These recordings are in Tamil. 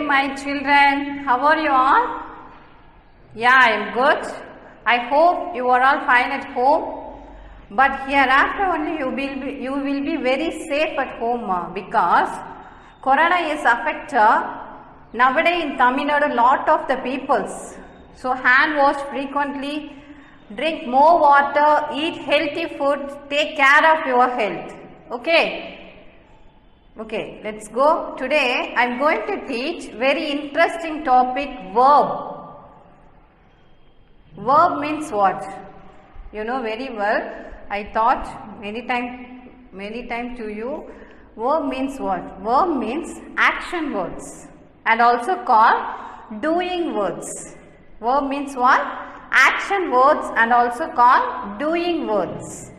my children. How are you all? Yeah, I am good. I hope you are all fine at home. But hereafter only you will be very safe at home because Corona is affected nowadays in Tamil Nadu lot of the peoples. So hand wash frequently, drink more water, eat healthy food, take care of your health. Okay, let's go. Today I am going to teach very interesting topic, verb. Verb means what? You know very well. I taught many time to you. Verb means what? Verb means action words and also called doing words. Verb means what? Action words and also called doing words.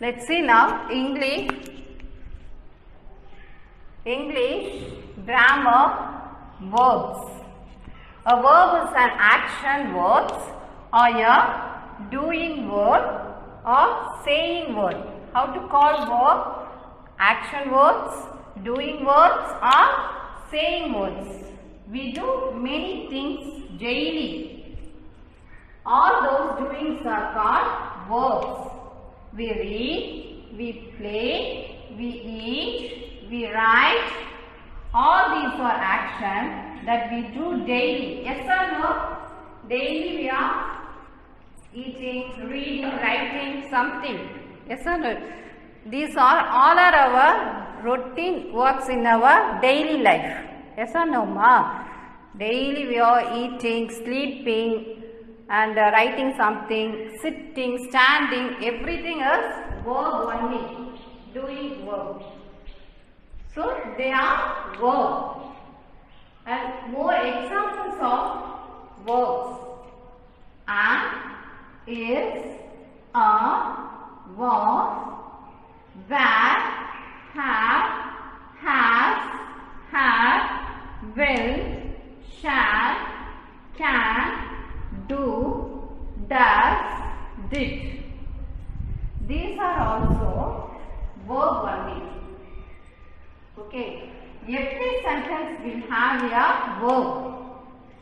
Let's see now English grammar verbs. A verb is an action word or a doing word or saying word. How to call verb? Action words, doing words or saying words. We do many things daily. All those doings are called verbs. We read, we play, we eat, we write. All these are actions that we do daily. Yes or no? Daily we are eating, reading, writing something. Yes or no? These are all our routine works in our daily life. Yes or no, ma? Daily we are eating, sleeping and writing something, sitting, standing, everything is verb only, doing verb. So they are verbs. And more examples of verbs. Am, is, are, was, were, have, has, had, will, shall, can, do, does, did. These are also verb only. Okay. Every sentence will have a verb.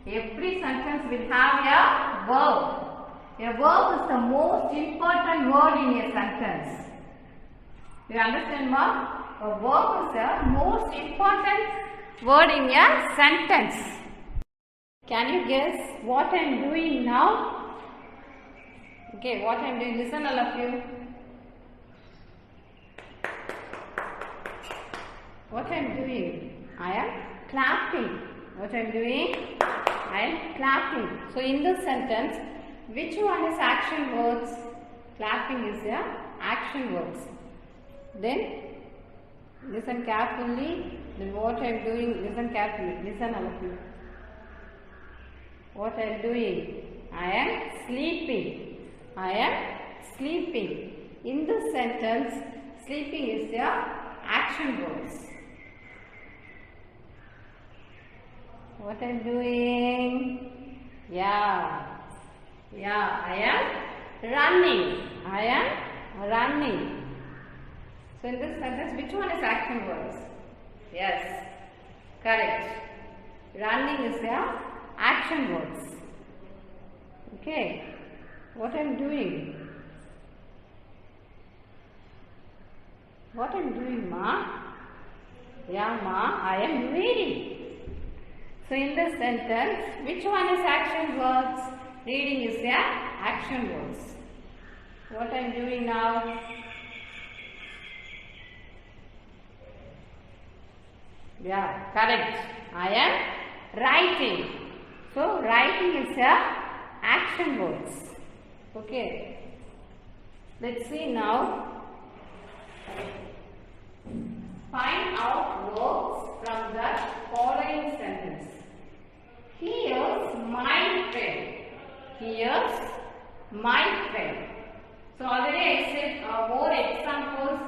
Every sentence will have a verb. A verb is the most important word in a sentence. You understand, ma? A verb is the most important word in a sentence. Can you guess what I am doing now? Okay, what I am doing. Listen, all of you. What I am doing? I am clapping. What I am doing? I am clapping. So in this sentence, which one is action words? Clapping is the action words. Then listen carefully. Then what I am doing? Listen carefully. Listen, all of you. What I am doing? I am sleeping. I am sleeping. In this sentence, sleeping is the action words. What I am doing? Yeah, I am running. I am running. So in this sentence, which one is action words? Yes, correct. Running is the action words. Okay, what I am doing? What I am doing, ma? Yeah, ma, I am reading. So in this sentence, which one is action words? Reading is the action words. What I am doing now? Yeah, correct. I am writing. So writing is the action words. Okay. Let's see now. Find out verbs from the following sentence. Here's my friend. Here's my friend. So already I said more examples.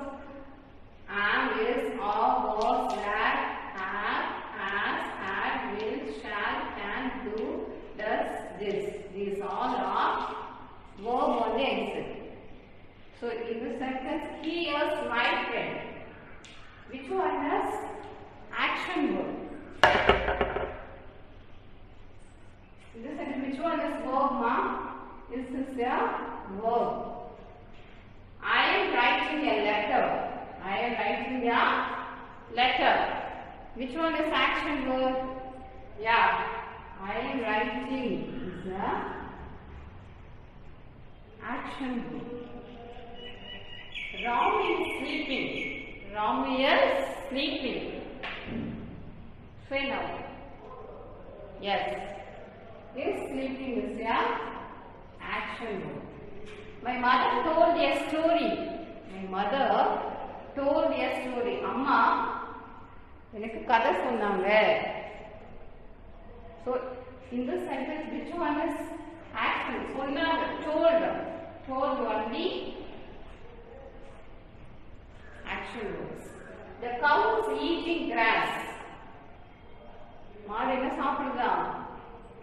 Am, is, are, was, were, have, has, had, will, shall, can, do, does, this. These all are verb only exist. So in the sentence, here's my friend. Which one is action word? is a verb. I am writing a letter. I am writing a letter. Which one is action verb? Yeah, I am writing is a action verb. Ramu is sleeping. Ramu is sleeping. Say now. Yes. Is sleeping is a action verb. My mother told a story. My mother told a story. அம்மா எனக்கு கதை சொன்னாங்க. So in this sentence, which one is action? சொன்னாங்க. Told only action words. The cow is eating grass. மாடு என்ன சாப்பிடுதா?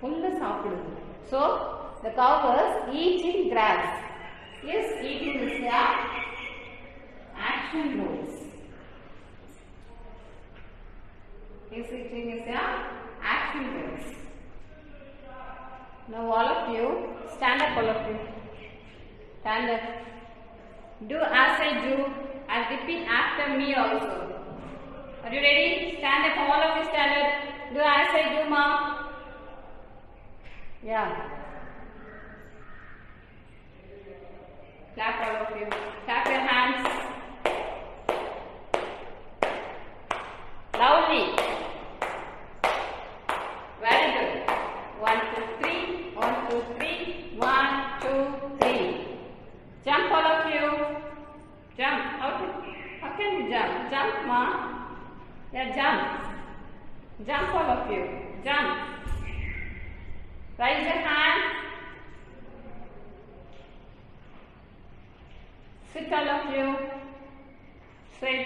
புல்லு சாப்பிடுது. So the cow is eating grass. Is eating is a action words. Is eating is a action words. Now all of you stand up. All of you stand up. Do as I do and repeat after me also. Are you ready? Stand up. All of you stand up. Do as I do, ma. Yeah. Clap all of you. Clap your hands. Loudly. Very good. 1, 2, 3. 1, 2, 3. 1, 2, 3. Jump all of you. Jump. How can you jump? Jump, ma. Yeah, jump. Jump all of you. Jump. Raise your hand. Sit all of you. Sit.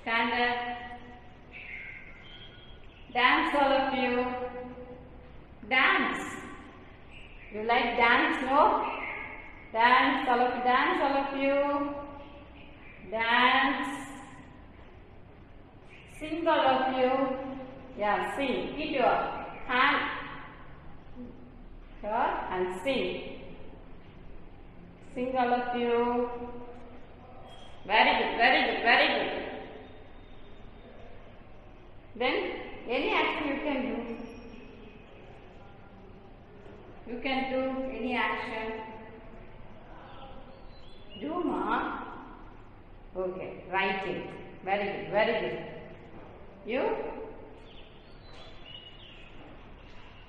Stand up. Dance all of you. Dance. You like dance, no? Dance all of you. Dance all of you. Dance. Sing all of you. Yeah, sing. Keep your hand here and sing. Sing all of you. Very good, very good, very good. Then any action you can do. You can do any action. Do, ma. Okay, writing. Very good, very good. You?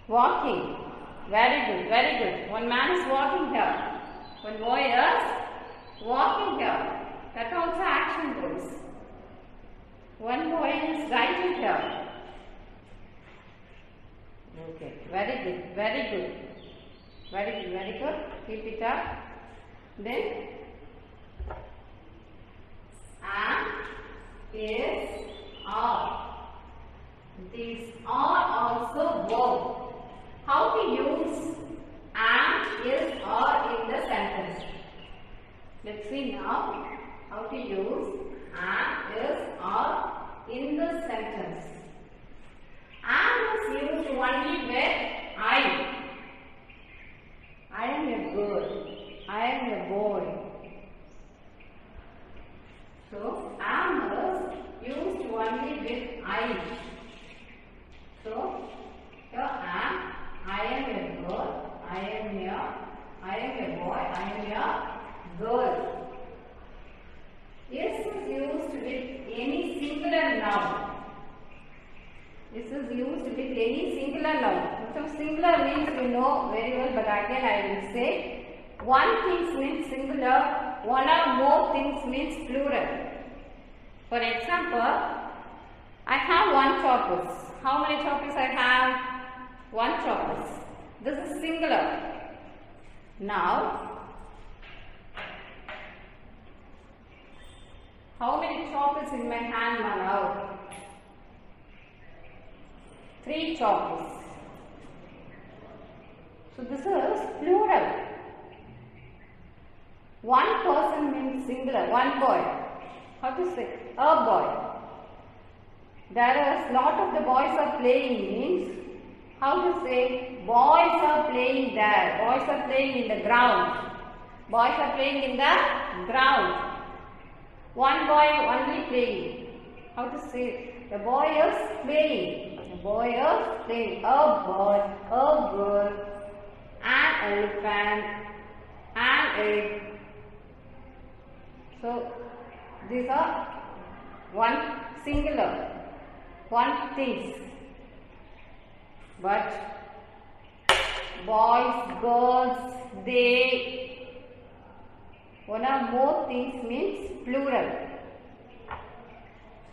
Walking. Very good, very good. One man is walking here. One boy is walking here. That also action words. One boy is writing here. Okay, very good, very good. Very good, very good. Keep it up. Then, am, is, are. These are also verb. How to use am, is, are in the sentence? Let's see now how to use am, is, are in the sentence. Am is used only with I. I am a girl. I am a boy. So am is used only with I. So here am, I am a girl. I am a boy. I am a girl. Is used with any singular noun. This is used with any singular noun. So singular means you know very well, but again I will say one thing means singular, one or more things means plural. For example, I have one choppies. How many choppies I have? One choppies. This is singular. Now, how many choppies in my hand now? 3 choppies. So this is plural. One person means singular, one boy. How to say? A boy. There is lot of the boys are playing means how to say boys are playing there. Boys are playing in the ground. Boys are playing in the ground. One boy only playing. How to say? The boy is playing. The boy is playing. A boy, a girl, an elephant, an egg. So these are one singular, one things. But boys, girls, they, one or more things means plural.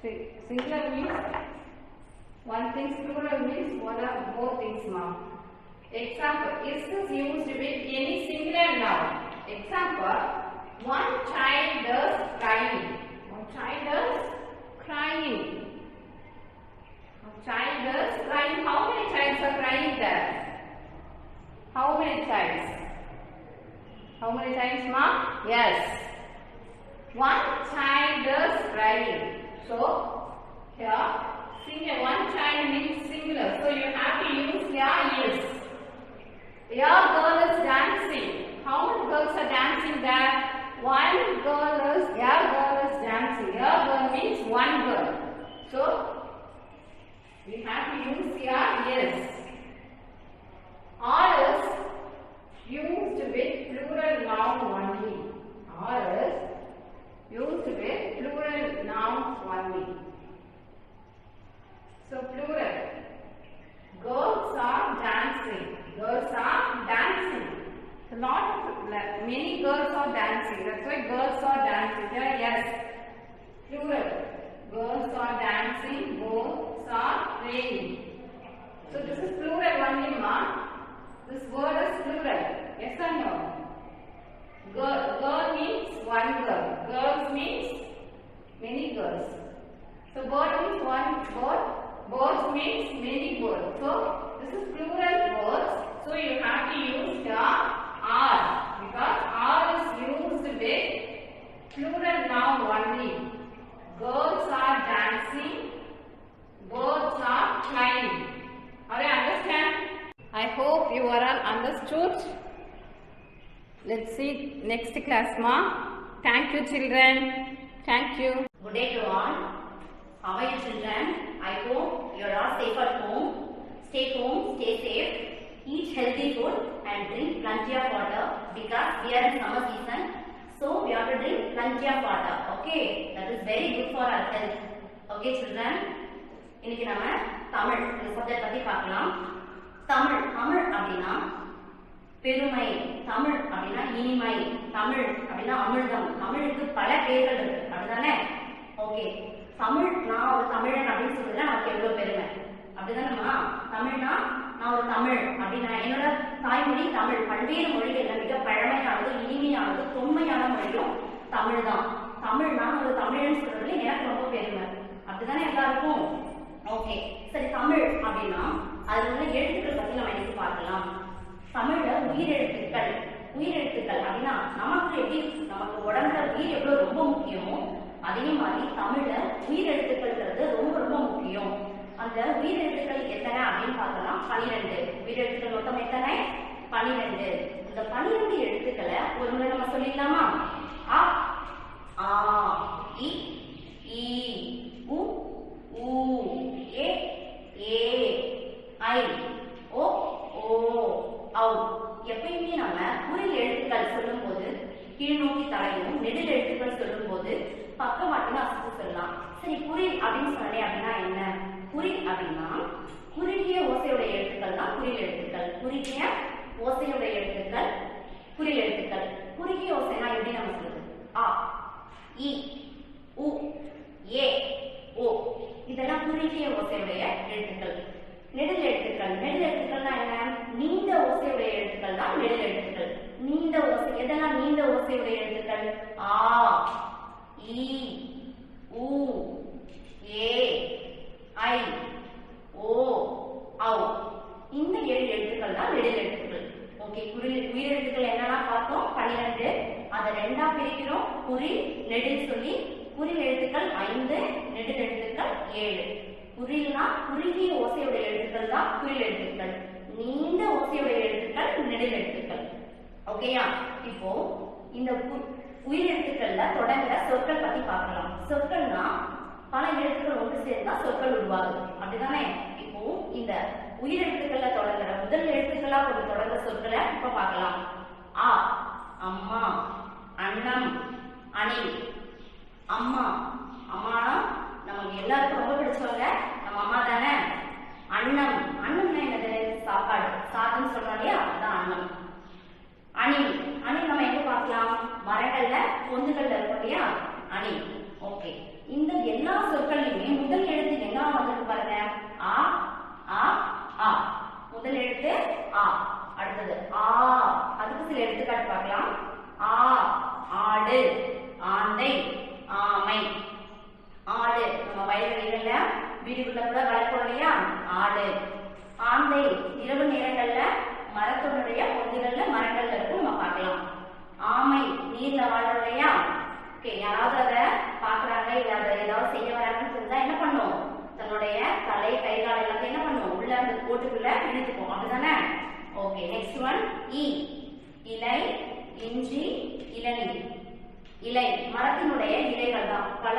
Singular means one thing, plural means one or more things now. Example, is this used with any singular noun? Example, one child is crying. One child is crying. A child is crying. How many childs are crying there? How many childs? How many times, ma? Yes. One child is crying. So, here, singular. One child means singular. So, you have to use here is. Your girl is dancing. How many girls are dancing there? One girl is, your girl is dancing. Your girl means one girl. So, we have to use here is. Or is used with plural noun only. Or is used with plural nouns only. So, plural. Girls are dancing. Girls are dancing. Many girls are dancing. That's why girls are dancing. Here, yes. Plural. Girls are dancing. Boys are playing. So this is plural only, ma. This word is plural. Yes or no? Girl means one girl. Girls means many girls. So bird means one bird. Birds means many birds. So this is plural words. So you have to use the are, because are is used with plural noun only. Girls are dancing. Birds are flying. Are you understand? I hope you are all understood. Let's see next class, ma. Thank you, children. Thank you. Good day to all. How are you, children? I hope you are all safe at home. Stay home, stay safe. Eat healthy food and drink plenty of water because we are in summer season. So we have to drink plenty of water. Okay, that is very good for our health. Okay, children. இன்னைக்கு நம்ம தமிழ் இந்த சப்ஜெக்ட் பத்தி பார்க்கலாம். தமிழ் அப்படினா பெருமை, தமிழ் அப்படினா இனிமை, தமிழ் அப்படினா அமிர்தம். தமிழுக்கு பல பெயர்கள் இருக்கு. அப்படிதானே? ஓகே. தமிழ், நான் ஒரு தமிழன் அப்படின்னு சொல்றதுல நமக்கு எவ்வளவு பெருமை. அப்படிதானேம்மா? தமிழ்னா நான் ஒரு தமிழ் அப்படின்னா என்னோட தாய்மொழி தமிழ். பல்வேறு மொழிகள்ல மிக பழமையானது, இனிமையானது, தொன்மையான மொழியும் தமிழ் தான். தமிழ், நான் ஒரு தமிழன் சொல்றதுல எனக்கு ரொம்ப பெருமை. அப்படிதானே எல்லாருக்கும்? ஓகே, சரி. தமிழ் அப்படின்னா அதுல உள்ள எழுத்துக்கள் பத்தி நம்ம எடுத்து பார்க்கலாம். தமிழ்ல உயிரெழுத்துக்கள். உயிரெழுத்துக்கள் அப்படின்னா நமக்கு உடம்புல உயிர் எவ்வளவு ரொம்ப முக்கியமோ அதே மாதிரி தமிழ்ல உயிரெழுத்துக்கள்ங்கிறது ரொம்ப ரொம்ப முக்கியம். அந்த உயிரெழுத்துக்கள் எத்தனை அப்படின்னு பார்த்தோம்னா 12. உயிரெழுத்துக்கள் மொத்தம் எத்தனை? 12. இந்த 12 எழுத்துக்களை ஒரு முறை நம்ம சொல்லிடலாமா? அ, ஆ, இ, ஈ, உ, ஊ, ஏ, ஏ, ஐ, ஓ, ஓ, ஔ. எப்பயுமே நம்ம குறில் எழுத்துக்கள் சொல்லும் போது கீழ் நோக்கி தலையும், நெடில் எழுத்துக்கள் சொல்லும் போது பக்கவாட்டுன்னு அசைத்து சொல்லலாம். சரி, குறில் அப்படின்னு சொன்னேன் அப்படின்னா என்ன? குறில் அப்படின்னா குறுகிய ஓசையுடைய எழுத்துக்கள் தான் குறில் எழுத்துக்கள். குறுகிய ஓசையுடைய எழுத்துக்கள் குறில் எழுத்துக்கள். குறுகிய ஓசைனா எப்படி நம்ம சொல்றது? ஆ, இ, உ, ஏ, ஓ. இதெல்லாம் குறுகிய ஓசையுடைய எழுத்துக்கள். நெடில் எழுத்துக்கள். நெடில் எழுத்துக்கள்னா என்ன? நீண்ட ஓசையுடைய எழுத்துக்கள் தான் நெடில் எழுத்துக்கள். நீண்ட ஓசை. எதெல்லாம் நீண்ட ஓசையுடைய எழுத்துக்கள்? ஆ, இ, உ, ஏ, ஐ, ஓ, ஔ. இந்த 7 எழுத்துக்கள் தான் நெடில் எழுத்துக்கள். ஓகே, உயிரெழுத்துக்கள் என்னெல்லாம் பார்த்தோம்? 12. அதை 2ஆ பிரிக்கிறோம். குறில், நெடில் சொல்லி. குறில் எழுத்துக்கள் 5, நெடில் எழுத்துக்கள் 7. குறில்னா குறுகிய ஓசையுடைய எழுத்துக்கள் தான் குறில் எழுத்துக்கள். நீண்ட ஓசையுடைய எழுத்துக்கள் நெடில் எழுத்துக்கள். ஓகேயா? இப்போ இந்த உயிரெழுத்துக்கள்ல தொடங்குற சொற்கள் பத்தி பார்க்கலாம். சொற்கள்னா பல எழுத்துக்கள் ஒன்று சேர்ந்தா சொற்கள் உருவாகுது, அப்படிதானே? இப்போ இந்த உயிரெழுத்துக்கள்ல தொடங்குற முதல் எழுத்துக்களா கொண்டு தொடங்குற சொற்களை இப்ப பார்க்கலாம். ஆ அம்மா, அன்னம், அணில். அம்மா, அம்மானா நமக்கு எல்லாருக்கும் ரொம்ப பிடிச்சவங்க நம்ம அம்மா தானே. அன்னம், அன்னம்னா என்னது? சாப்பாடு, சாதம் சொல்றோம் இல்லையா, அதுதான் அன்னம். அணில், அணில் நம்ம எங்க பார்க்கலாம்? மரங்கள்ல பொந்துகள்ல இருக்கும் இல்லையா, அணில். ஓகே, இந்த எல்லா சொற்கள்லையுமே முதல் எழுத்து என்ன வந்திருக்கு பாருங்க. ஆ ஆ ஆ, முதல் எழுத்து ஆ. அடுத்தது ஆ, அதுக்கு சில எடுத்துக்காட்டு பார்க்கலாம். ஆ ஆடு, ஆந்தை, ஆமை. ஆடு நம்ம வயல்வெளிகள்ல வீடுக்குள்ள கூட வளர்ப்போம் இல்லையா, ஆடு. ஆந்தை இரவு நேரங்கள்ல மரத்தினுடைய பொந்துகள்ல மரங்கள்ல இருக்கும், நம்ம பார்க்கலாம். ஆமை நீர்ல வாழும் இல்லையா. ஓகே, யாராவது அதை பாக்குறாங்க இல்ல அதை ஏதாவது செய்ய வராங்கன்னு தெரிஞ்சா என்ன பண்ணும்? தன்னுடைய தலை கை கால் எல்லாத்தையும் என்ன பண்ணும்? உள்ள அந்த கோட்டுக்குள்ள இழுத்துக்கும், அப்படிதானே? ஓகே, நெக்ஸ்ட் ஒன் இ. இலை, இஞ்சி, இளநீர். இலை மரத்தினுடைய இலைகள் தான், பல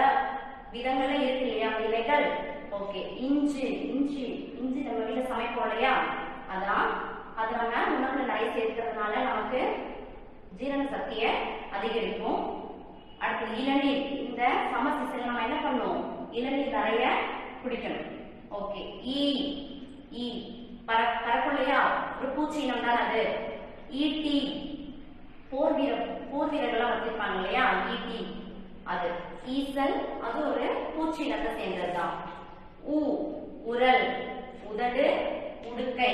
விதங்கள்ல இருக்கு இல்லையா இலைகள். ஓகே, இஞ்சி, இஞ்சி இஞ்சி நம்ம வீட்டுல சமைப்போம் இல்லையா, அதான். அது நம்ம உணவுல நிறைய சேர்க்கிறதுனால நமக்கு ஜீரண சக்தியை அதிகரிக்கும். அடுத்து இளநீர், இந்த சம்மர் சீசன்ல நம்ம என்ன பண்ணுவோம்? இளநீர் நிறைய குடிக்கணும். ஓகே, ஈ. ஈ பறக்கும் இல்லையா, ஒரு பூச்சி இனம் தான் அது. ஈட்டி, போர் வீரர்கள்லாம் வச்சிருப்பாங்க இல்லையா, ஈட்டி அது. ஈசல், அது ஒரு பூச்சி இனத்தை சேர்ந்ததுதான். ஊ, உரல், உதடு, உடுக்கை.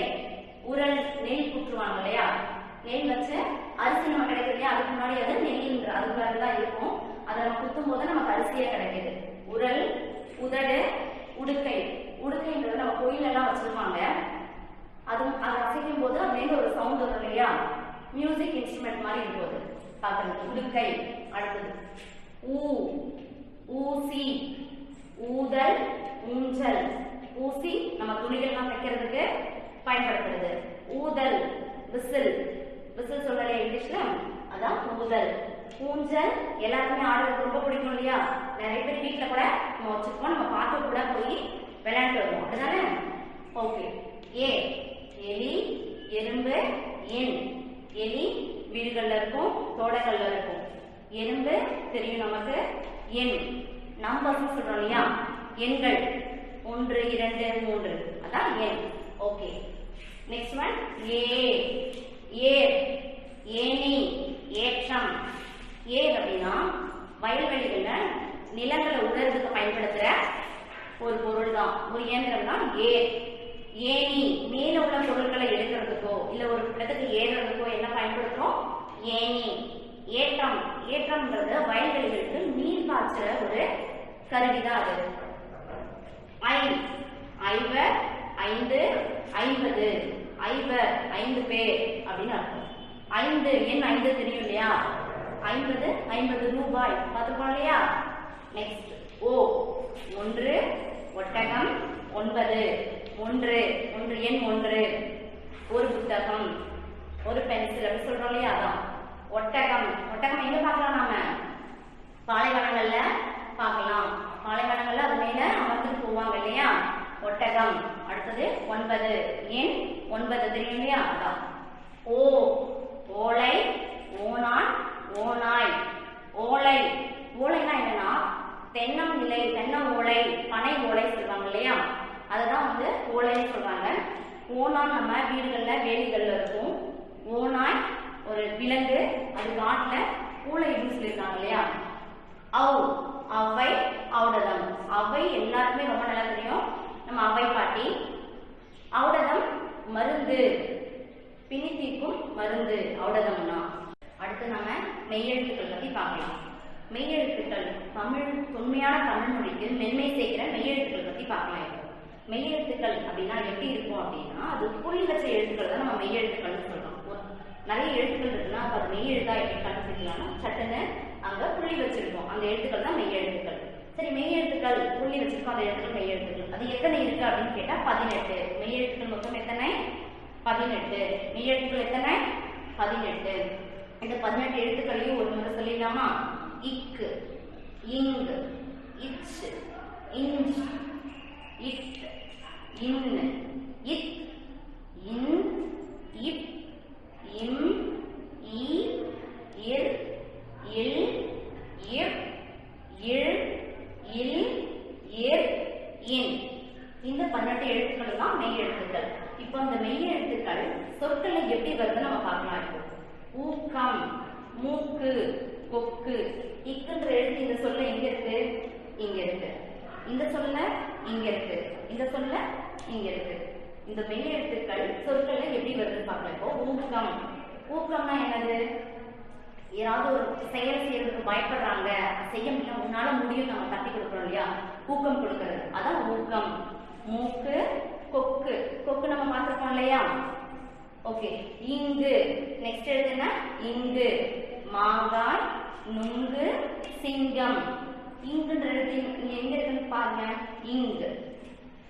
உரல் நெல் குத்துவாங்க இல்லையா, நெல் வச்சு அரிசி நம்ம கிடைக்குது இல்லையா, அதுக்கு முன்னாடி அது நெல்லின்ற அதுக்குள்ள தான் இருக்கும். அதை நம்ம குத்தும் போது நமக்கு அரிசியே கிடைக்குது. உரல், உதடு, உடுக்கை. உடுக்கைன்றது நம்ம கோயிலெல்லாம் வச்சிருப்பாங்க, அது அதை அசைக்கும் போது அதுலேருந்து ஒரு சவுண்ட் வரும் இல்லையா, மியூசிக் இன்ஸ்ட்ருமெண்ட் மாதிரி இருக்கும் பார்க்கறது. உடுக்கை. அடுத்தது ஊ. ஊசி, ஊதல், ஊஞ்சல். ஊசி நம்ம துணிகள்லாம் தைக்கிறதுக்கு பயன்படுத்துறது. ஊதல், விசில். விசில் சொல்லலையா இங்கிலீஷ்ல, அதான் ஊதல். ஊஞ்சல் எல்லாருக்குமே ஆடுறது ரொம்ப பிடிக்கும் இல்லையா, நிறைய பேர் வீட்டுல கூட நம்ம வச்சுருப்போம், நம்ம பார்த்து கூட போய் விளையாண்டு வருவோம், அப்படிதானே? ஓகே, ஏ. எலி, எறும்பு, எண். எலி வீடுகள்ல இருக்கும், தோட்டங்கள்ல இருக்கும். எறும்பு தெரியும் நமக்கு. எண் நம்பர்ஸ் சொல்றோம் இல்லையா, எண்கள் 1 2 3, அதான் எண். Okay, next one A. ஏர், ஏணி, ஏற்றம். ஏர் அப்படின்னா வயல்வெளிகள்ல நிலங்களை உழறதுக்கு பயன்படுத்துற ஒரு பொருள் தான், ஒரு இயந்திரம் தான் ஏர். ஏணி மேல உள்ள பொருட்களை எடுக்கிறதுக்கோ இல்ல ஒரு இடத்துக்கு ஏறுறதுக்கோ என்ன பயன்படுத்துறோம்? ஏணி. ஏற்றம், ஏற்றம்ன்றது வயல்வெளிகளுக்கு நீர் பாய்ச்சுற ஒரு கருவிதான் அது. ஐ. ஐவர், 5, 50. ஐவர் 5 பேர் அப்படின்னு அர்த்தம். 5 எண் 5 தெரியும் இல்லையா, 50 50 ரூபாய் பார்த்துக்கோம் இல்லையா. நெக்ஸ்ட் ஓ. 1 ஒட்டகம், 9 1 எண் 1. ஒரு புத்தகம், ஒரு பென்சில் அப்படி சொல்றோம் இல்லையா, அதான் ஒட்டகம். ஒட்டகம் எங்க பார்க்கலாம்? நாம பாலைவனங்கள்ல பார்க்கலாம். பாலைவனங்கள்ல அது மேல அமர்ந்துட்டு போவாங்க இல்லையா, ஒட்டகம். அடுத்தது 9 எண் 9 தெரியும் இல்லையா, அதான். ஓ. ஓலை, ஓனான், ஓநாய். ஓலை, ஓலைனா என்னன்னா தென்னம் இலை, தென்னம் ஓலை, பனை ஓலை சொல்றாங்க இல்லையா, அதுதான் வந்து ஓலைன்னு சொல்றாங்க. ஓனான் நம்ம வீடுகள்ல வேலிகள்ல இருக்கும். ஓநாய் ஒரு விலங்கு, அது காட்டுல கூளை சொல்லியிருக்காங்க இல்லையா. அவ், அவை, ஔடதம். அவை எல்லாருமே ரொம்ப நல்லா தெரியும், நம்ம அவை பாட்டி. ஔடதம் மருந்து, பிணி தீர்க்கும் மருந்து ஔடதம்னா. அடுத்து நம்ம மெய்யெழுத்துக்கள் பத்தி பார்க்கலாம். மெய்யெழுத்துக்கள் தமிழ், தொன்மையான தமிழ் மொழிக்கு மென்மை சேர்க்கிற மெய்யெழுத்துக்கள் பத்தி பார்க்கலாம். இப்போ மெய்யெழுத்துக்கள் அப்படின்னா எப்படி இருக்கும் அப்படின்னா, அது புள்ளி வச்ச எழுத்துக்கள் தான் நம்ம மெய்யெழுத்துக்கள்னு சொல்றோம். நிறைய எழுத்துக்கள் இருக்குன்னா அப்ப அது மெய்யெழுத்தா எப்படி கண்டுபிடிக்கலாம்னா, சட்டுன்னு அங்க புள்ளி வச்சிருக்கோம், அந்த எழுத்துக்கள் தான் மெய்யெழுத்துக்கள். சரி, மெய்யெழுத்துக்கள் புள்ளி வச்சிருக்கோம், அந்த எழுத்துக்கள் மெய்யெழுத்துக்கள். அது எத்தனை இருக்கு அப்படின்னு கேட்டா 18. மெய்யெழுத்துக்கள் மொத்தம் எத்தனை? 18. மெய்யெழுத்துக்கள் எத்தனை? 18. 18 எழுத்துக்களையும் ஒரு முறை சொல்லிடலாமா? இக், இங், இச், இஞ்ச், இட், இன், இத், இன், இப், இம், இ, இர், இல், இப், இல், இல், இர், இன். இந்த 18 எழுத்துக்கள் தான் மெய் எழுத்துக்கள். இப்போ அந்த மெய் எழுத்துக்கள் சொற்களை எப்படி வருது நம்ம பார்க்கலாம். இப்போ ஊக்கம், மூக்கு, கொக்கு. இக்குன்ற எழுத்து இந்த சொல்ல எங்க இருக்கு? இங்க இருக்கு. இந்த சொல்ல இங்க இருக்கு. இந்த சொல்ல இங்க இருக்கு. இந்த மெய் எழுத்துக்கள் சொற்களை எப்படி வருதுன்னு பார்க்கலாம். இப்போ ஊக்கம். ஊக்கம்னா என்னது? ஏதாவது ஒரு செயலை செய்யறதுக்கு பயப்படுறாங்க, செய்ய முடியல, உன்னால முடியும், நம்ம தட்டி கொடுக்குறோம் இல்லையா? ஊக்கம் கொடுக்கறது, அதான் ஊக்கம். மூக்கு, கொக்கு. கொக்கு நம்ம பார்த்துருக்கோம் இல்லையா? ஓகே. இங்கு, நெக்ஸ்ட் எழுத்து என்ன? இங்கு. மாங்காய், நுங்கு, சிங்கம். இங்குன்ற எழுத்து இங்க எங்க இருக்குன்னு பாருங்க. இங்கு,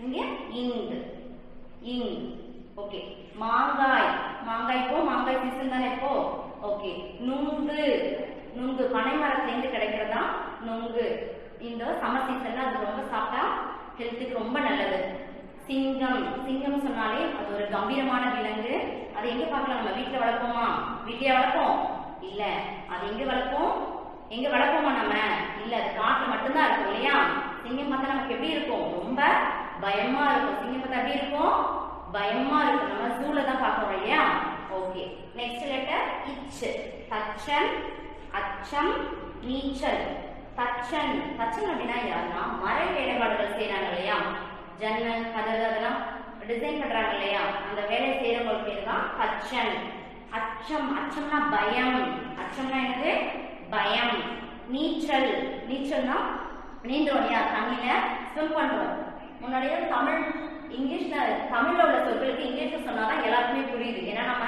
இங்க இங்கு, இங். ஓகே. மாங்காய், மாங்காய் இப்போ மாங்காய் சீசன் தானே இப்போ. ஓகே. நுங்கு, நுங்கு பனை மரத்திலேருந்து கிடைக்கிறதா நுங்கு. இந்த சம்மர் சீசன்ல அது ரொம்ப சாப்பிட்டா ஹெல்த்துக்கு ரொம்ப நல்லது. சிங்கம், சிங்கம் சொன்னாலே அது ஒரு கம்பீரமான விலங்கு. அதை எங்க பார்க்கலாம்? நம்ம வீட்டுல வளர்ப்போமா? வீட்லயே வளர்ப்போம் இல்ல. அது எங்க வளர்ப்போம்? எங்க வளர்ப்போமா நம்ம? இல்ல, அது காட்டுல மட்டும்தான் இருக்கும் இல்லையா? சிங்கம் பார்த்தா நமக்கு எப்படி இருக்கும்? ரொம்ப பயமா இருக்கும். சிங்கம் பார்த்தா எப்படி இருக்கும்? பயமா இருக்கும். நம்ம ஜூல தான் பார்க்கிறோம் இல்லையா? ஓகே. நெக்ஸ்ட் லெட்டர் இச். தச்சன், அச்சம், நீச்சல். தச்சன், தச்சன் அப்படின்னா யாருன்னா மர வேலைப்பாடுகள் செய்யறாங்க இல்லையா? ஜன்னல், கதவு அதெல்லாம் டிசைன் பண்றாங்க இல்லையா? அந்த வேலை செய்யறவங்க பேர் தான் தச்சன். அச்சம், அச்சம்னா பயம். அச்சம்னா என்னது? பயம். நீச்சல், நீச்சல்னா நீந்துறோம் இல்லையா? தண்ணியில ஸ்விம் பண்றோம். முன்னாடியே தமிழ் இங்கிலீஷ்ல தமிழ்ல உள்ள சொற்களுக்கு இங்கிலீஷ்ல சொன்னாதான் எல்லாருக்குமே புரியுது. ஏன்னா நம்ம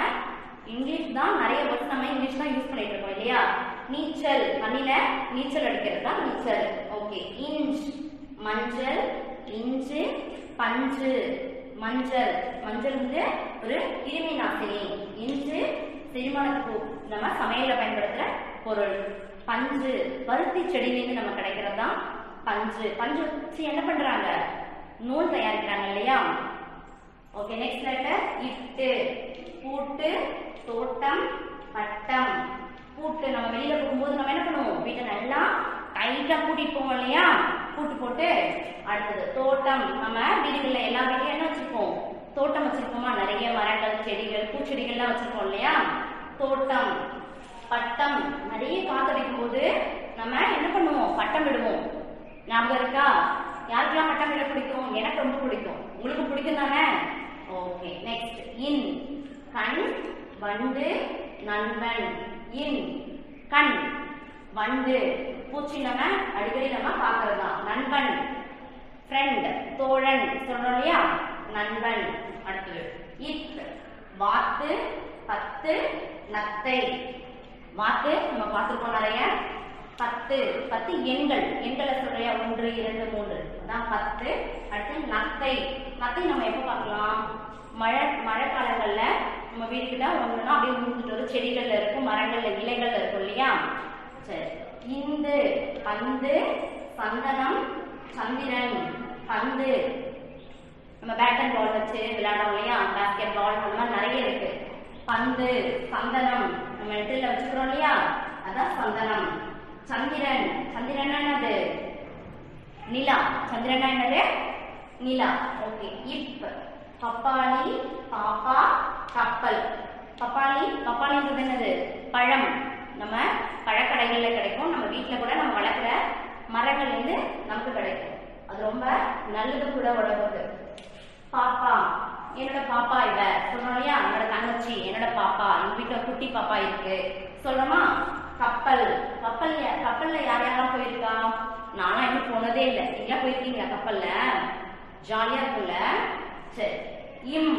இங்கிலீஷ் தான் நிறைய வேர்ட்ஸ் நம்ம இங்கிலீஷ் தான் யூஸ் பண்ணிட்டு இருக்கோம் இல்லையா? நீச்சல், தண்ணியில நீச்சல் அடிக்கிறது தான் நீச்சல். ஓகே. இஞ்ச், மஞ்சள், இஞ்சு, பஞ்சு. மஞ்சள், மஞ்சள் வந்து ஒரு கிருமி நாசினி. இஞ்சு செரிமானத்துக்கு நம்ம சமையல பயன்படுத்துற பொருள். பஞ்சு, பருத்தி செடியிலிருந்து நம்ம கிடைக்கிறது தான் பஞ்சு. பஞ்சு வச்சு என்ன பண்றாங்க? நூல் தயாரிக்கிறாங்க இல்லையா? ஓகே. நெக்ஸ்ட் லெட்டர் இட்டு. பூட்டு, தோட்டம், பட்டம். பூட்டு, நம்ம வெளியில போகும்போது நம்ம என்ன பண்ணுவோம்? வீட்டை நல்லா டைட்டா பூட்டிட்டு போவோம் இல்லையா? பூட்டு போட்டு. அடுத்தது தோட்டம், நம்ம வீடுகள்ல எல்லா வீட்லயும் என்ன வச்சிருப்போம்? தோட்டம் வச்சிருப்போமா? நிறைய மரங்கள், செடிகள், பூச்செடிகள்லாம் வச்சிருப்போம் இல்லையா? தோட்டம். பட்டம், நிறைய காத்தடிக்கும் போது நம்ம என்ன பண்ணுவோம்? பட்டம் விடுவோம். ஞாபகம் இருக்கா? யாருக்கெல்லாம் பட்டம் விட பிடிக்கும்? எனக்கு ரொம்ப பிடிக்கும். உங்களுக்கு பிடிக்கும் தானே? ஓகே. Next in. கண், வண்டு, நண்பன். இன், கண், வண்டு, பூச்சி நம்ம அடிக்கடி நம்ம பார்க்கறது தான். நண்பன், ஃப்ரெண்ட், தோழன் சொல்றோம் இல்லையா? நண்பன். அடுத்தது இட். வாத்து, பத்து, நத்தை. வாத்து நம்ம பார்த்துருக்கோம் நிறைய. 10, 10 எண்கள். எண்களை சொல்றியா? 1, 2, 3 அதான் 10. அடுத்து நத்தை. நத்தை நம்ம எப்போ பார்க்கலாம்? மழை காலங்கள்ல நம்ம வீட்டுக்கிட்ட ஒண்ணுன்னா அப்படியே ஊந்துட்டு வரும். செடிகள்ல இருக்கும், மரங்கள்ல இலைகள்ல இருக்கும் இல்லையா? சரி. இந்து, பந்து, சந்தனம், சந்திரன். பந்து நம்ம பேட் அண்ட் பால் வச்சு விளையாடுறோம் இல்லையா? பேஸ்கெட் பால் அந்த மாதிரி நிறைய இருக்கு. பந்து, சந்தனம் நம்ம இடத்துல வச்சுக்கிறோம் இல்லையா? அதான் சந்தனம். சந்திரன், சந்திரன் என்னது? நிலா. சந்திரன் என்னது? நிலா. ஓகே. இப். பப்பாளி, பாப்பா, கப்பல். பப்பாளி, பப்பாளின்றது என்னது? பழம். நம்ம பழக்கடைகள்ல கிடைக்கும். நம்ம வீட்டுல கூட நம்ம வளர்க்குற மரங்கள்ல இருந்து நமக்கு கிடைக்கும். அது ரொம்ப நல்லது கூட உடம்புக்கு. பாப்பா, என்னோட பாப்பா இவ சொல்றோம் இல்லையா? என்னோட தங்கச்சி, என்னோட பாப்பா, எங்க வீட்டுல குட்டி பாப்பா இருக்கு சொல்றோமா? கப்பல். கப்பல்ல யார் யாரெல்லாம் போயிருக்கா? நானும் இன்னும் போனதே இல்லை. நீங்க போயிருக்கீங்களா கப்பல்ல? ஜாலியா இருக்குல்ல? சரி. இம்.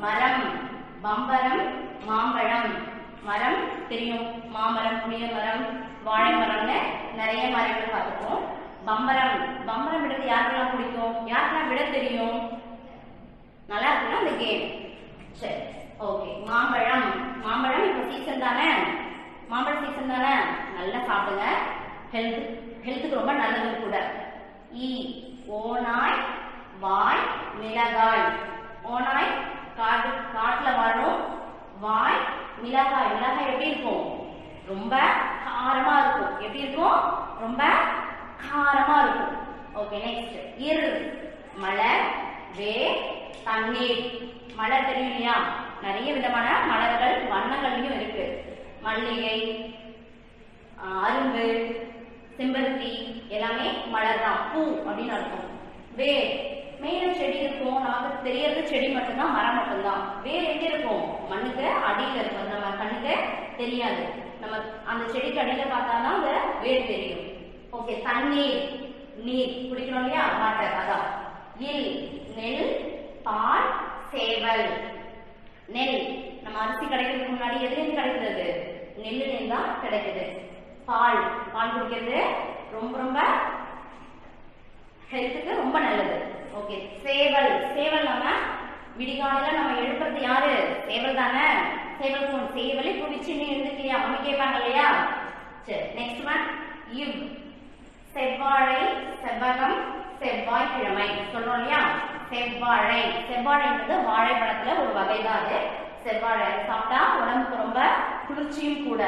மரம், பம்பரம், மாம்பழம். மரம் தெரியும், மாமரம், புளிய மரம், வாழை மரம்னு நிறைய மரங்கள் பார்த்துப்போம். பம்பரம், பம்பரம் விடுறது யாருக்கெல்லாம் பிடிக்கும்? யாருக்கெல்லாம் விட தெரியும்? நல்லா இருக்குன்னா இந்த கேம். சரி. ஓகே. மாம்பழம், மாம்பழம் இப்ப சீசன் தானே? மாம்பழ சீசன் தானே, நல்லா சாப்பிடுங்க. ஹெல்த்துக்கு ரொம்ப நல்லது கூட. ஈ ஓநாய் வாய் மிளகாய். ஓநாய் காட்டுல வாழும். வாய் மிளகாய். மிளகாய் எப்படி இருக்கும்? ரொம்ப காரமா இருக்கும். எப்படி இருக்கும்? ரொம்ப காரமா இருக்கும். ஓகே, நெக்ஸ்ட் இரு மலர் வேர் தண்ணீர். மலர் தெரியும் இல்லையா? நிறைய விதமான மலர்கள் வண்ணங்கள்லயும் இருக்கு. மல்லிகை, அரும்பு, செம்பருத்தி எல்லாமே மலர் தான். பூ அப்படின்னு அர்த்தம். வேர் மேல செடி இருக்கும். நமக்கு தெரியறது செடி மட்டும்தான், மரம் மட்டும்தான். வேர் எங்க இருக்கும்? மண்ணுக்கு அடியில இருக்கும். நம்ம கண்ணுக்கு தெரியாது. நம்ம அந்த செடிக்கு அடியில பார்த்தாதான் அந்த வேர் தெரியும். ஓகே, தண்ணீர் நீர் குடிக்கணும் இல்லையா? வாட்டர். அதான் இல் நெல் பால் சேவல். நெல் நம்ம அரிசி கிடைக்கிறதுக்கு முன்னாடி எதுலேருந்து கிடைக்கிறது? நெல்லுலேருந்து தான் கிடைக்குது. பால் குடிக்கிறது ரொம்ப ரொம்ப ஹெல்த்துக்கு ரொம்ப நல்லது. ஓகே, சேவல். சேவல் நம்ம விடிகாலையில நம்ம எழுப்புறது யாரு? சேவல் தானே. சேவல் போன் சேவலை குடிச்சு நீ எழுந்துக்கலையா? அம்மா கேட்பாங்க இல்லையா? சரி, நெக்ஸ்ட் ஒன் இவ் செவ்வாழை செவ்வகம் செவ்வாய்க்கிழமை சொல்றோம் இல்லையா? செவ்வாழை. செவ்வாழைன்றது வாழைப்பழத்துல ஒரு வகைதான். அது செவ்வாழை சாப்பிட்டா உடம்புக்கு ரொம்ப குளிர்ச்சியும் கூட.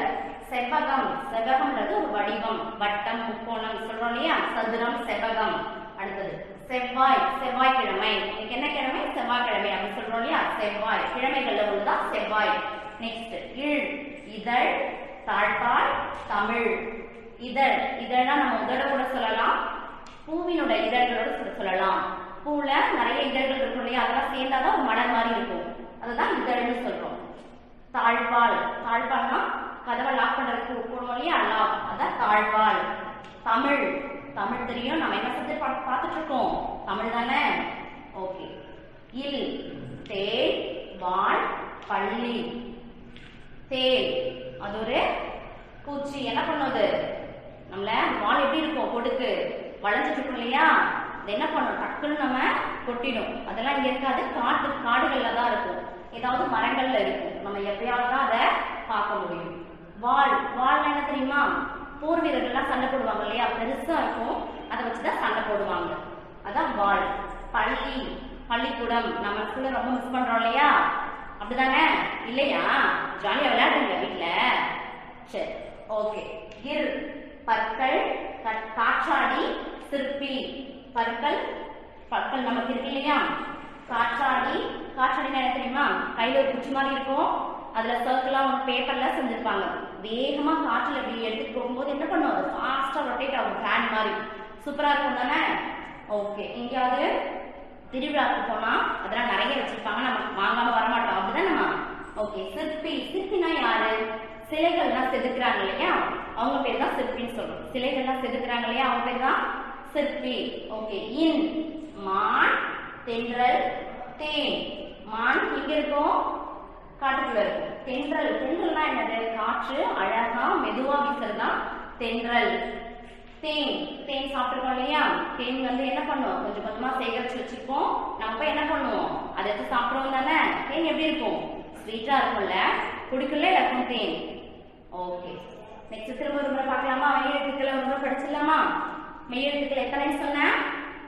செவ்வகம் செவ்வகம்ன்றது ஒரு வடிவம், வட்டம், முக்கோணம் சொல்றோம் இல்லையா? சதுரம், செவ்வகம். அடுத்தது செவ்வாய்க்கிழமை. இன்னைக்கு என்ன கிழமை? செவ்வாய்க்கிழமை அப்படின்னு சொல்றோம் இல்லையா? செவ்வாய் கிழமைகள்ல உள்ளதான் செவ்வாய். நெக்ஸ்ட் இழ் இதழ் தாழ்பால் தமிழ். இதழ்னா நம்ம உதட கூட சொல்லலாம், பூவினோட இதழ்களோட சொல்லலாம். பூல நிறைய இதழ்கள் இருக்கும் இல்லையா? அதெல்லாம் சேர்ந்தாதான் ஒரு மலர் மாதிரி இருக்கும். அதுதான் இதழ்னு சொல்றோம். தாழ்பால்னா கதவை லாக் பண்றதுக்கு போடுவோம் இல்லையா? லாக். அதான் தாழ்பால். தமிழ் தெரியும். நம்ம என்ன சப்ஜெக்ட் பார்த்துட்டு இருக்கோம்? தமிழ் தானே. ஓகே, இல் தேல் வால் பள்ளி. தேல் அது ஒரு பூச்சி. என்ன பண்ணுது? நம்மள வால் எப்படி இருக்கும்? கொடுக்கு வளைஞ்சிட்டு இருக்கும் இல்லையா? அது என்ன பண்ணும்? டக்குன்னு நம்ம கொட்டிடும். அதெல்லாம் இங்க இருக்காது. காடுகள்ல தான் இருக்கும். ஏதாவது மரங்கள்ல இருக்கும். நம்ம எப்பயாவது தான் அதை பார்க்க முடியும். வால் என்ன தெரியுமா? போர் வீரர்கள்லாம் சண்டை போடுவாங்க இல்லையா? பெருசா இருக்கும். அதை வச்சுதான் சண்டை போடுவாங்க. அதான் வால். பள்ளிக்கூடம். நம்ம ஸ்கூல்ல ரொம்ப மிஸ் பண்றோம் இல்லையா? அப்படிதானே? இல்லையா? ஜாலியா விளையாடுங்க வீட்டுல. சரி, ஓகே. இர் பற்கள் காற்றாடி சிற்பி. பற்கள் நமக்கு இருக்கு இல்லையா? காற்றாடினா என்ன தெரியுமா? கையில ஒரு குச்சி மாதிரி இருக்கும். அதுல சர்க்கிளா ஒரு பேப்பர்ல செஞ்சிருப்பாங்க. வேகமா காற்றுல இப்படி எடுத்துட்டு போகும்போது என்ன பண்ணும்? அது ஃபாஸ்டா ரொட்டேட் ஆகும். ஃபேன் மாதிரி. சூப்பரா இருக்கும் தானே? ஓகே, எங்கேயாவது திருவிழாக்கு போனா அதெல்லாம் நிறைய வச்சிருப்பாங்க. நம்ம வாங்காம வரமாட்டோம். அப்படிதானே? ஓகே, சிற்பினா யாரு? சிலைகள்லாம் செதுக்குறாங்க இல்லையா? அவங்க பேர் தான் சிற்பின்னு சொல்றோம். சிலைகள்லாம் செதுக்குறாங்க இல்லையா? அவங்க பேர் தான் சிற்பி. ஓகே, இன் மான் தென்றல் தேன். மான் எங்க இருக்கும்? காட்டுக்குள்ள இருக்கும். தென்றல்னா என்னது? காற்று அழகா மெதுவா வீசுறதுதான் தென்றல். தேன் சாப்பிட்டுருக்கோம் இல்லையா? தேன் என்ன பண்ணுவோம்? கொஞ்சம் கொஞ்சமா சேகரிச்சு வச்சிருப்போம். நம்ம போய் என்ன பண்ணுவோம்? அதை எடுத்து சாப்பிடுவோம் தானே? தேன் எப்படி இருக்கும்? ஸ்வீட்டா இருக்கும்ல. குடிக்குள்ள இருக்கும் தேன். ஓகே, நெக்ஸ்ட் திரும்ப ஒரு முறை பார்க்கலாமா? மெய்யெழுத்துக்களை ஒரு முறை படிச்சிடலாமா? மெய்யெழுத்துக்கள் எத்தனை சொன்ன?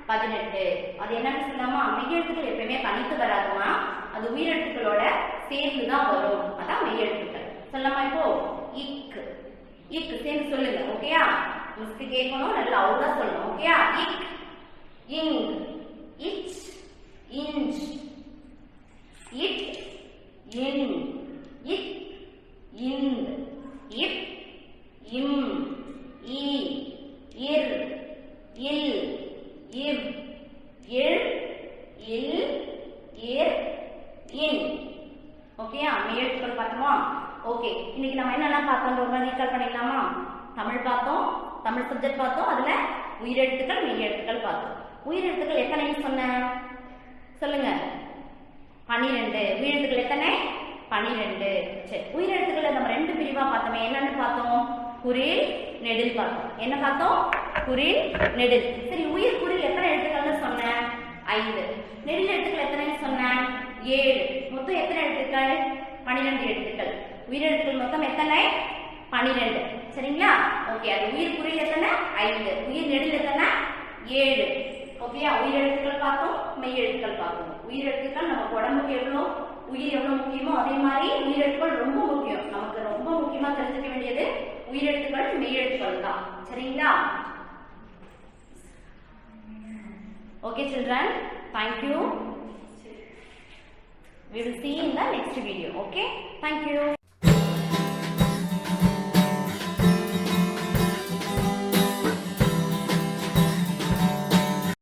18. அது என்னன்னு சொல்லாமா? மெய்யெழுத்துக்கள் எப்பயுமே தனித்து வராதுமா. அது உயிரெழுத்துக்களோட சேர்ந்துதான் வரும். அதான் மெய்யெழுத்துக்கள். சொல்லலாமா? இப்போ இக் சேர்ந்து சொல்லுங்க. ஓகேயா? மிஸ்க்கு கேட்கணும், நல்லா லவுடா சொல்லணும். ஓகேயா? இக் இங் இச் இஞ்ச் இட் இன் இக் இந்த் இப் இம் இ இர் இல் இவ் இல் இல் இர் இன். ஓகேயா? மெய்யெழுத்துக்கள் பார்த்தோமா? ஓகே, இன்னைக்கு நம்ம என்னெல்லாம் பார்த்தோம்? ரொம்ப ரீகால் பண்ணிடலாமா? தமிழ் பார்த்தோம், தமிழ் சப்ஜெக்ட் பார்த்தோம். அதுல உயிரெழுத்துக்கள் மெய்யெழுத்துக்கள் பார்த்தோம். உயிரெழுத்துக்கள் எத்தனைன்னு சொன்ன? சொல்லுங்க. 12. உயிரெழுத்துக்கள் எத்தனை? 12. சரி, உயிரெழுத்துக்களை நம்ம 2 பிரிவா பார்த்தோமே. என்னன்னு பார்த்தோம்? குறில் நெடில் பார்த்தோம். என்ன பார்த்தோம்? குறில் நெடில். சரி, உயிர் குறில் எத்தனை எழுத்துக்கள்னு சொன்னேன்? 5. நெடில் எழுத்துக்கள் எத்தனைன்னு சொன்னேன்? 7. மொத்தம் எத்தனை எழுத்துக்கள்? 12 எழுத்துக்கள். உயிரெழுத்துக்கள் மொத்தம் எத்தனை? 12. சரிங்களா? ஓகே, அது உயிர் குறில் எத்தனை? 5. உயிர் நெடில் எத்தனை? 7. ஓகேயா? உயிர் எழுத்துக்கள் பார்த்தோம், மெய் எழுத்துக்கள் பார்த்தோம். உயிர் எழுத்துக்கள் நமக்கு உடம்புக்கு உயிர் எவ்வளவு முக்கியமோ அதே மாதிரி உயிர் எழுத்துக்கள் ரொம்ப முக்கியம். நமக்கு ரொம்ப முக்கியமா தெரிஞ்சுக்க வேண்டியது உயிர் எழுத்துக்கள், மெய் எழுத்துக்கள் தான். சரிங்களா? Okay children, thank you. We will see in the next video. Okay, thank you.